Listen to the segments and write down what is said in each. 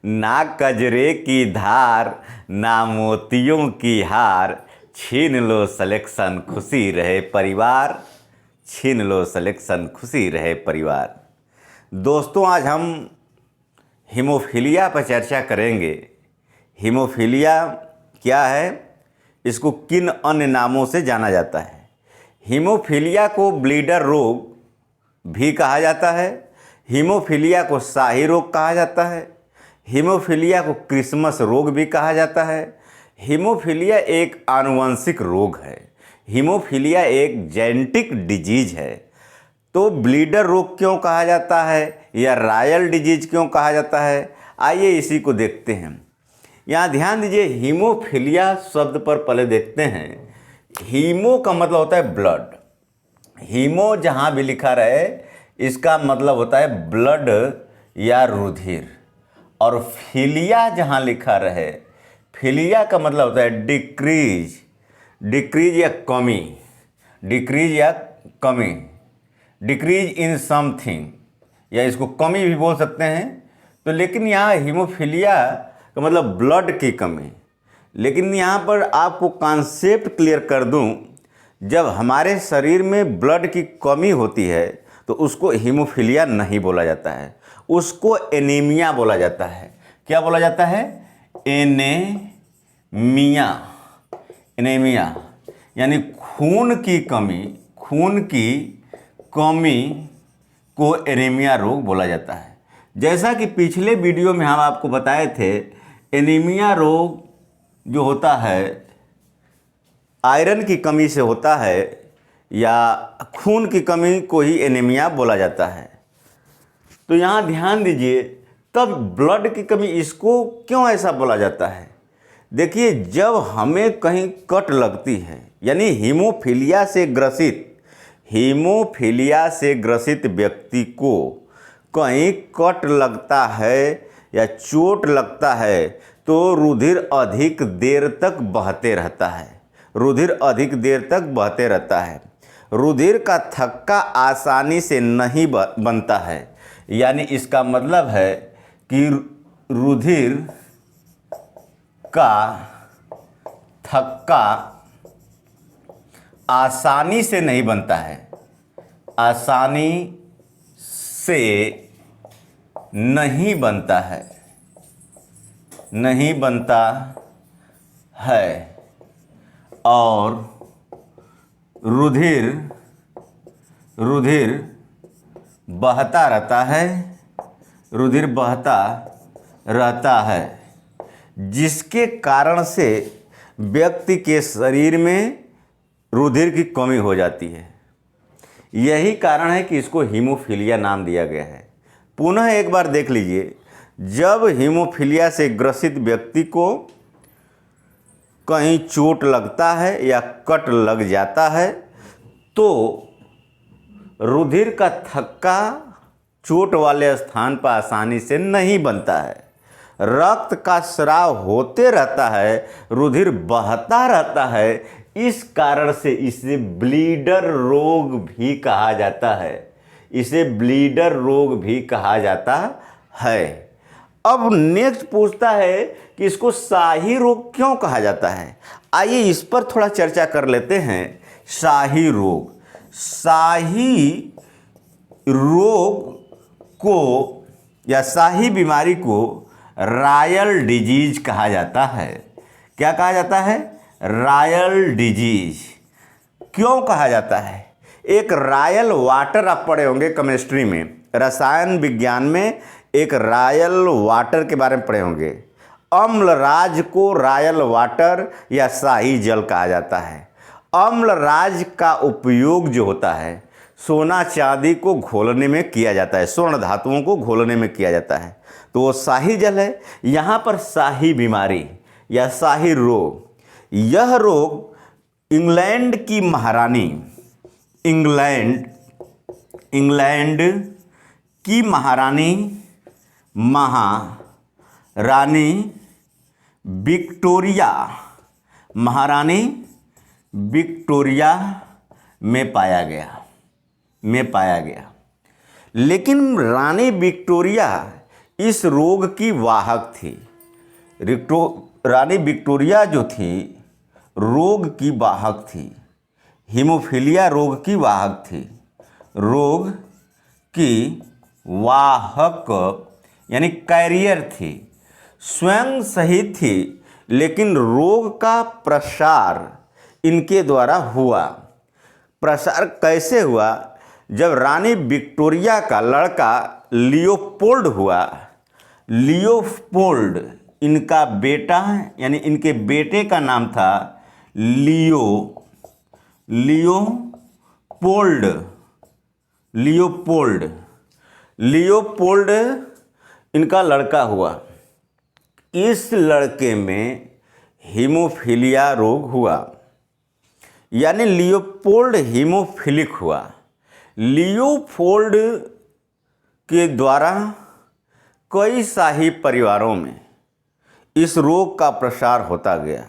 ना कजरे की धार, ना मोतियों की हार, छीन लो सिलेक्शन खुशी रहे परिवार, छीन लो सिलेक्शन खुशी रहे परिवार। दोस्तों, आज हम हीमोफीलिया पर चर्चा करेंगे। हीमोफीलिया क्या है, इसको किन अन्य नामों से जाना जाता है। हीमोफीलिया को ब्लीडर रोग भी कहा जाता है, हीमोफीलिया को शाही रोग कहा जाता है, हीमोफीलिया को क्रिसमस रोग भी कहा जाता है। हीमोफीलिया एक आनुवंशिक रोग है, हीमोफीलिया एक जेनेटिक डिजीज है। तो ब्लीडर रोग क्यों कहा जाता है या रॉयल डिजीज क्यों कहा जाता है, आइए इसी को देखते हैं। यहाँ ध्यान दीजिए, हीमोफीलिया शब्द पर पहले देखते हैं। हीमो का मतलब होता है ब्लड। हीमो जहाँ भी लिखा रहे इसका मतलब होता है ब्लड या रुधिर, और फिलिया जहाँ लिखा रहे, फिलिया का मतलब होता है डिक्रीज, डिक्रीज या कमी, डिक्रीज या कमी, डिक्रीज इन समथिंग, या इसको कमी भी बोल सकते हैं। तो लेकिन यहाँ हीमोफीलिया का मतलब ब्लड की कमी। लेकिन यहाँ पर आपको कॉन्सेप्ट क्लियर कर दूँ, जब हमारे शरीर में ब्लड की कमी होती है तो उसको हीमोफीलिया नहीं बोला जाता है, उसको एनीमिया बोला जाता है। क्या बोला जाता है? एनीमिया। एनीमिया यानी खून की कमी, खून की कमी को एनीमिया रोग बोला जाता है। जैसा कि पिछले वीडियो में हम आपको बताए थे, एनीमिया रोग जो होता है आयरन की कमी से होता है, या खून की कमी को ही एनीमिया बोला जाता है। तो यहाँ ध्यान दीजिए, तब ब्लड की कमी, इसको क्यों ऐसा बोला जाता है? देखिए, जब हमें कहीं कट लगती है, यानी हीमोफीलिया से ग्रसित, हीमोफीलिया से ग्रसित व्यक्ति को कहीं कट लगता है या चोट लगता है तो रुधिर अधिक देर तक बहते रहता है, रुधिर अधिक देर तक बहते रहता है। रुधिर का थक्का आसानी से नहीं बनता है, यानी इसका मतलब है कि रुधिर का थक्का आसानी से नहीं बनता है, आसानी से नहीं बनता है, नहीं बनता है, और रुधिर बहता रहता है, रुधिर बहता रहता है, जिसके कारण से व्यक्ति के शरीर में रुधिर की कमी हो जाती है। यही कारण है कि इसको हीमोफीलिया नाम दिया गया है। पुनः एक बार देख लीजिए, जब हीमोफीलिया से ग्रसित व्यक्ति को कहीं चोट लगता है या कट लग जाता है तो रुधिर का थक्का चोट वाले स्थान पर आसानी से नहीं बनता है, रक्त का स्राव होते रहता है, रुधिर बहता रहता है। इस कारण से इसे ब्लीडर रोग भी कहा जाता है, इसे ब्लीडर रोग भी कहा जाता है। अब नेक्स्ट पूछता है कि इसको शाही रोग क्यों कहा जाता है। आइए इस पर थोड़ा चर्चा कर लेते हैं। शाही रोग, शाही रोग को या शाही बीमारी को रॉयल डिजीज कहा जाता है। क्या कहा जाता है? Royal disease. क्यों कहा जाता है? एक रॉयल वाटर, आप पढ़े होंगे केमिस्ट्री में, रसायन विज्ञान में एक रॉयल वाटर के बारे में पढ़े होंगे। अम्लराज को रॉयल वाटर या शाही जल कहा जाता है। अम्लराज का उपयोग जो होता है सोना चांदी को घोलने में किया जाता है, स्वर्ण धातुओं को घोलने में किया जाता है, तो वो शाही जल है। यहाँ पर शाही बीमारी या शाही रोग, यह रोग इंग्लैंड की महारानी, इंग्लैंड की महारानी विक्टोरिया, महारानी विक्टोरिया में पाया गया। लेकिन रानी विक्टोरिया इस रोग की वाहक थी। रानी विक्टोरिया जो थी रोग की वाहक थी, हीमोफीलिया रोग की वाहक थी, रोग की वाहक यानी कैरियर थी, स्वयं सही थी, लेकिन रोग का प्रसार इनके द्वारा हुआ। प्रसार कैसे हुआ? जब रानी विक्टोरिया का लड़का लियोपोल्ड हुआ, लियोपोल्ड इनका बेटा यानी इनके बेटे का नाम था लियोपोल्ड। लियोपोल्ड इनका लड़का हुआ। इस लड़के में हीमोफीलिया रोग हुआ, यानी लियोपोल्ड हीमोफिलिक हुआ। लियोपोल्ड के द्वारा कई शाही परिवारों में इस रोग का प्रसार होता गया।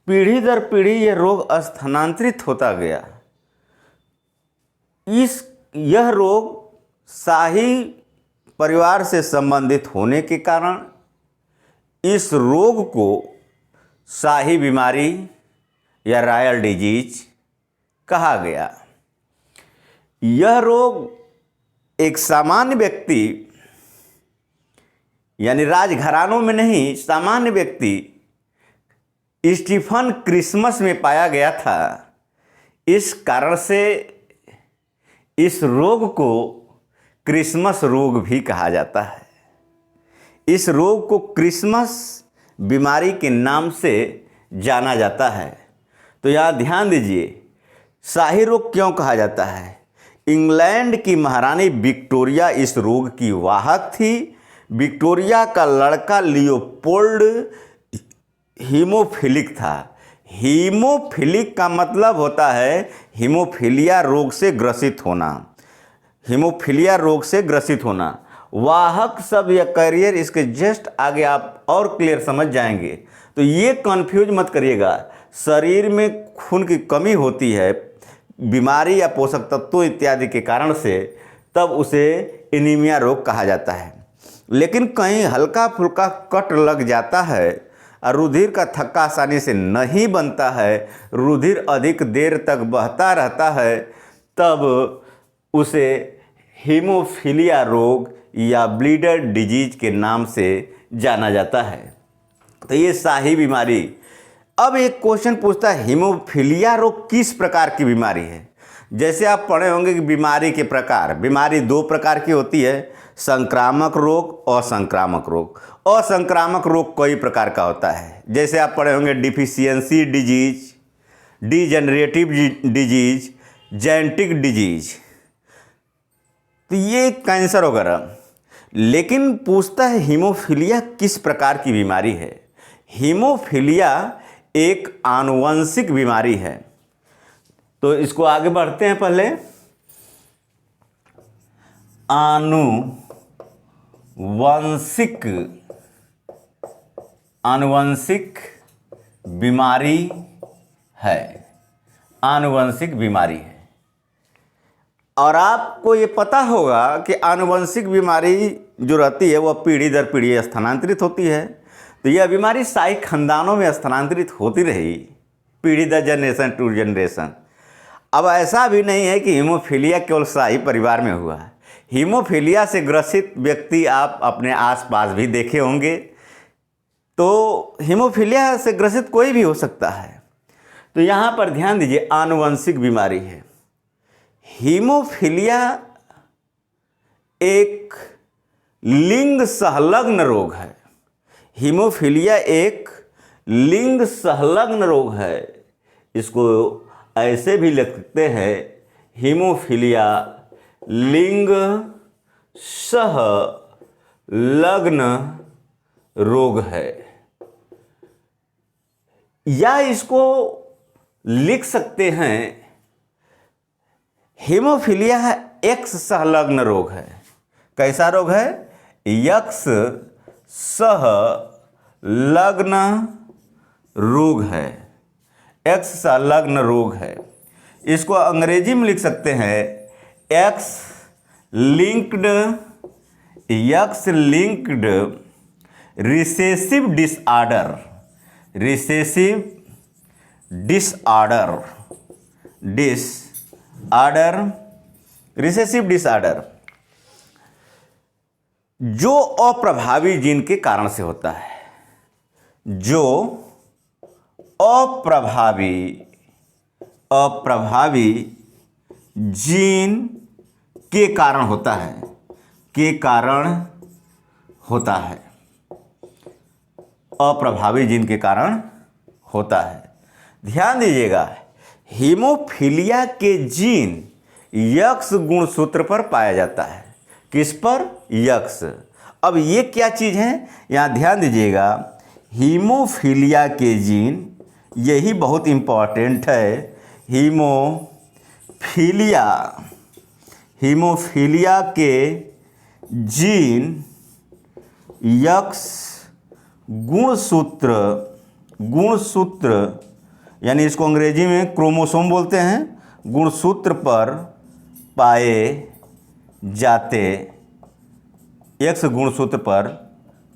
पीढ़ी दर पीढ़ी यह रोग स्थानांतरित होता गया। यह रोग शाही परिवार से संबंधित होने के कारण इस रोग को शाही बीमारी या रॉयल डिजीज कहा गया। यह रोग एक सामान्य व्यक्ति यानी राजघरानों में नहीं, सामान्य व्यक्ति स्टीफन क्रिसमस में पाया गया था। इस कारण से इस रोग को क्रिसमस रोग भी कहा जाता है। इस रोग को क्रिसमस बीमारी के नाम से जाना जाता है। तो यहाँ ध्यान दीजिए, शाही रोग क्यों कहा जाता है? इंग्लैंड की महारानी विक्टोरिया इस रोग की वाहक थी। विक्टोरिया का लड़का लियोपोल्ड हीमोफिलिक था। हीमोफिलिक का मतलब होता है हीमोफीलिया रोग से ग्रसित होना। हीमोफीलिया रोग से ग्रसित होना। वाहक शब्द या कैरियर, इसके जस्ट आगे आप और क्लियर समझ जाएंगे। तो ये कंफ्यूज मत करिएगा। शरीर में खून की कमी होती है बीमारी या पोषक तत्वों इत्यादि के कारण से, तब उसे एनीमिया रोग कहा जाता है। लेकिन कहीं हल्का फुल्का कट लग जाता है और रुधिर का थक्का आसानी से नहीं बनता है, रुधिर अधिक देर तक बहता रहता है, तब उसे हीमोफीलिया रोग या ब्लीडर डिजीज के नाम से जाना जाता है। तो ये शाही बीमारी। अब एक क्वेश्चन पूछता है, हीमोफीलिया रोग किस प्रकार की बीमारी है? जैसे आप पढ़े होंगे कि बीमारी के प्रकार, बीमारी दो प्रकार की होती है, संक्रामक रोग और असंक्रामक रोग। असंक्रामक रोग कई प्रकार का होता है। जैसे आप पढ़े होंगे deficiency disease, degenerative disease, genetic disease, तो ये कैंसर वगैरह। लेकिन पूछता है हीमोफीलिया किस प्रकार की बीमारी है? हीमोफीलिया एक आनुवंशिक बीमारी है। तो इसको आगे बढ़ते हैं। पहले आनुवंशिक बीमारी है। आनुवंशिक बीमारी है। और आपको ये पता होगा कि आनुवंशिक बीमारी जो रहती है वह पीढ़ी दर पीढ़ी स्थानांतरित होती है। तो यह बीमारी शाही खानदानों में स्थानांतरित होती रही, पीढ़ी दर जनरेशन टू जनरेशन। अब ऐसा भी नहीं है कि हीमोफीलिया केवल शाही परिवार में हुआ है। हीमोफीलिया से ग्रसित व्यक्ति आप अपने आसपास भी देखे होंगे। तो हीमोफीलिया से ग्रसित कोई भी हो सकता है। तो यहाँ पर ध्यान दीजिए, आनुवंशिक बीमारी है। हीमोफीलिया एक लिंग संलग्न रोग है। हीमोफीलिया एक लिंग संलग्न रोग है। इसको ऐसे भी लिखते हैं, हीमोफीलिया लिंग संलग्न रोग है। या इसको लिख सकते हैं, हीमोफीलिया एक्स संलग्न रोग है। कैसा रोग है? एक्स संलग्न रोग है। एक्स संलग्न रोग है। इसको अंग्रेजी में लिख सकते हैं x linked x linked recessive disorder, recessive disorder, recessive disorder जो अप्रभावी जीन के कारण से होता है, जो अप्रभावी जीन के कारण होता है, के कारण होता है, अप्रभावी जीन के कारण होता है। ध्यान दीजिएगा, हीमोफीलिया के जीन यक्स गुणसूत्र पर पाया जाता है। किस पर? यक्स। अब ये क्या चीज़ है, यहाँ ध्यान दीजिएगा, हीमोफीलिया के जीन, यही बहुत इम्पॉर्टेंट है। हीमोफीलिया के जीन यक्स गुणसूत्र यानी इसको अंग्रेजी में क्रोमोसोम बोलते हैं, गुणसूत्र पर पाए जाते, एक्स गुणसूत्र पर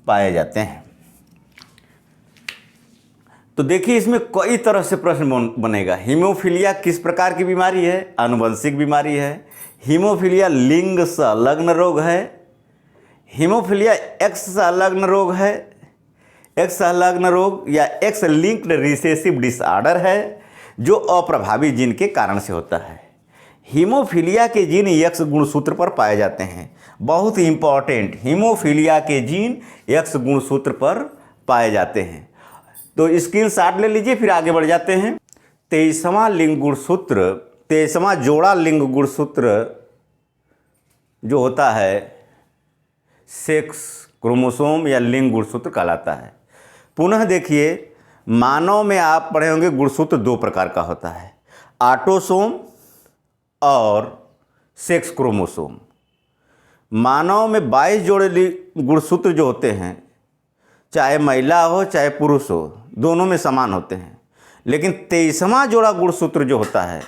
पाए जाते हैं। तो देखिए, इसमें कई तरह से प्रश्न बनेगा। हीमोफीलिया किस प्रकार की बीमारी है? आनुवंशिक बीमारी है। हीमोफीलिया लिंग संलग्न रोग है। हीमोफीलिया एक्स संलग्न रोग है, एक्स संलग्न रोग या एक्स लिंक्ड रिसेसिव डिसऑर्डर है जो अप्रभावी जीन के कारण से होता है। हीमोफीलिया के जीन एक्स गुणसूत्र पर पाए जाते हैं। बहुत ही इंपॉर्टेंट, हीमोफीलिया के जीन एक्स गुणसूत्र पर पाए जाते हैं। तो स्क्रीनशॉट ले लीजिए, फिर आगे बढ़ जाते हैं। 23वां लिंग गुणसूत्र, 23वां जोड़ा लिंग गुणसूत्र जो होता है सेक्स क्रोमोसोम या लिंग गुणसूत्र कहलाता है। पुनः देखिए, मानव में आप पढ़े होंगे गुणसूत्र दो प्रकार का होता है, ऑटोसोम और सेक्स क्रोमोसोम। मानव में 22 जोड़े गुणसूत्र जो होते हैं, चाहे महिला हो चाहे पुरुष हो, दोनों में समान होते हैं। लेकिन 23वां जोड़ा गुणसूत्र जो होता है,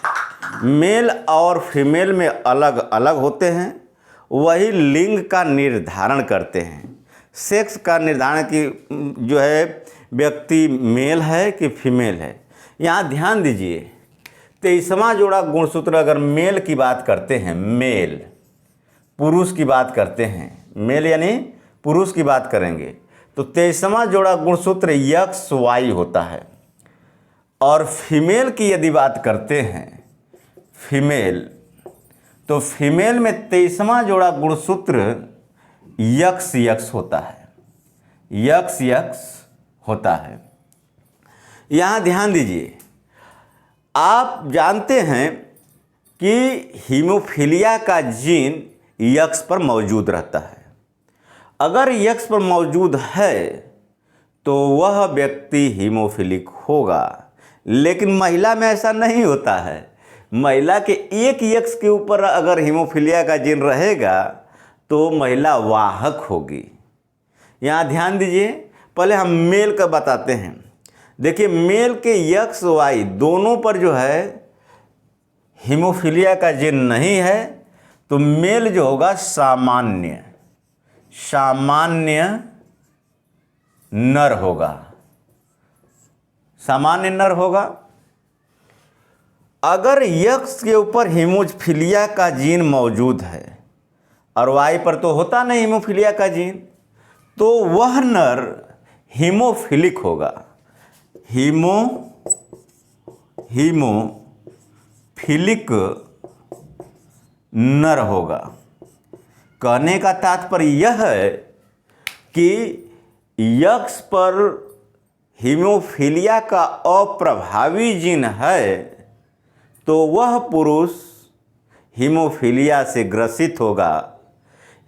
मेल और फीमेल में अलग अलग होते हैं। वही लिंग का निर्धारण करते हैं, सेक्स का निर्धारण की जो है व्यक्ति मेल है कि फीमेल है। यहाँ ध्यान दीजिए, 23वां जोड़ा गुणसूत्र अगर मेल की बात करते हैं, मेल पुरुष की बात करते हैं, मेल यानी पुरुष की बात करेंगे, तो 23वां जोड़ा गुणसूत्र यक्स वाई होता है। और फीमेल की यदि बात करते हैं, फीमेल, तो फीमेल में 23वां जोड़ा गुणसूत्र यक्स यक्स होता है, यक्स यक्स होता है। यहाँ ध्यान दीजिए, आप जानते हैं कि हीमोफीलिया का जीन यक्स पर मौजूद रहता है। अगर यक्स पर मौजूद है तो वह व्यक्ति हीमोफिलिक होगा, लेकिन महिला में ऐसा नहीं होता है। महिला के एक यक्स के ऊपर अगर हीमोफीलिया का जीन रहेगा तो महिला वाहक होगी। यहाँ ध्यान दीजिए, पहले हम मेल का बताते हैं। देखिए, मेल के यक्स वाई दोनों पर जो है हीमोफीलिया का जीन नहीं है, तो मेल जो होगा सामान्य नर होगा, सामान्य नर होगा। अगर यक्स के ऊपर हीमोफीलिया का जीन मौजूद है और वाई पर तो होता नहीं हीमोफीलिया का जीन, तो वह नर हीमोफिलिक होगा, हीमोफिलिक नर होगा। कहने का तात्पर्य यह है कि यक्स पर हीमोफीलिया का अप्रभावी जीन है तो वह पुरुष हीमोफीलिया से ग्रसित होगा।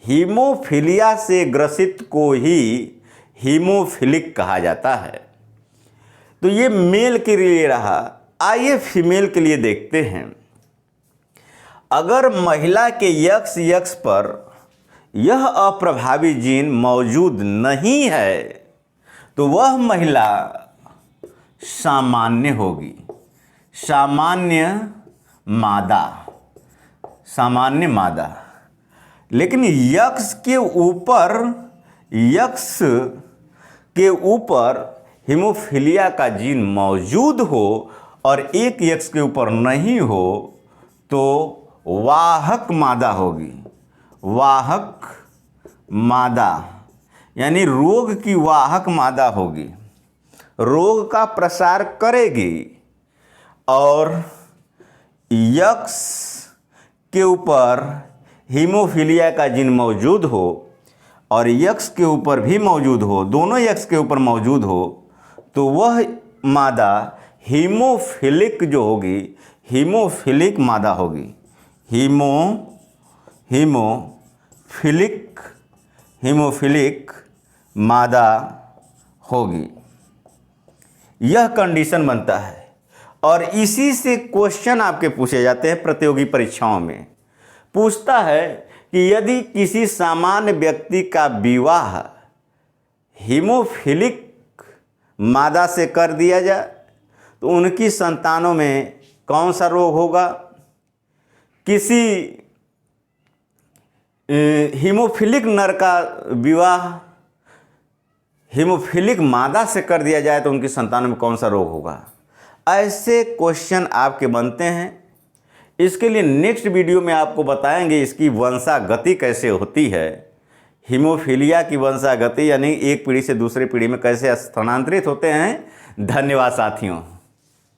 हीमोफीलिया से ग्रसित को ही हीमोफिलिक कहा जाता है। तो ये मेल के लिए रहा। आइए फीमेल के लिए देखते हैं। अगर महिला के यक्स पर यह अप्रभावी जीन मौजूद नहीं है तो वह महिला सामान्य होगी, सामान्य मादा। लेकिन यक्स के ऊपर हीमोफीलिया का जीन मौजूद हो और एक यक्स के ऊपर नहीं हो तो वाहक मादा होगी। वाहक मादा यानी रोग की वाहक मादा होगी, रोग का प्रसार करेगी। और यक्स के ऊपर हीमोफीलिया का जीन मौजूद हो और यक्स के ऊपर भी मौजूद हो, दोनों यक्स के ऊपर मौजूद हो, तो वह मादा हीमोफिलिक जो होगी, हीमोफिलिक मादा होगी। हीमोफिलिक मादा होगी। यह कंडीशन बनता है और इसी से क्वेश्चन आपके पूछे जाते हैं प्रतियोगी परीक्षाओं में। पूछता है कि यदि किसी सामान्य व्यक्ति का विवाह हीमोफिलिक मादा से कर दिया जाए तो उनकी संतानों में कौन सा रोग होगा। किसी हीमोफिलिक नर का विवाह हीमोफिलिक मादा से कर दिया जाए तो उनकी संतानों में कौन सा रोग होगा। ऐसे क्वेश्चन आपके बनते हैं। इसके लिए नेक्स्ट वीडियो में आपको बताएंगे इसकी वंशागति कैसे होती है, हीमोफीलिया की वंशागति यानी एक पीढ़ी से दूसरी पीढ़ी में कैसे स्थानांतरित होते हैं। धन्यवाद साथियों।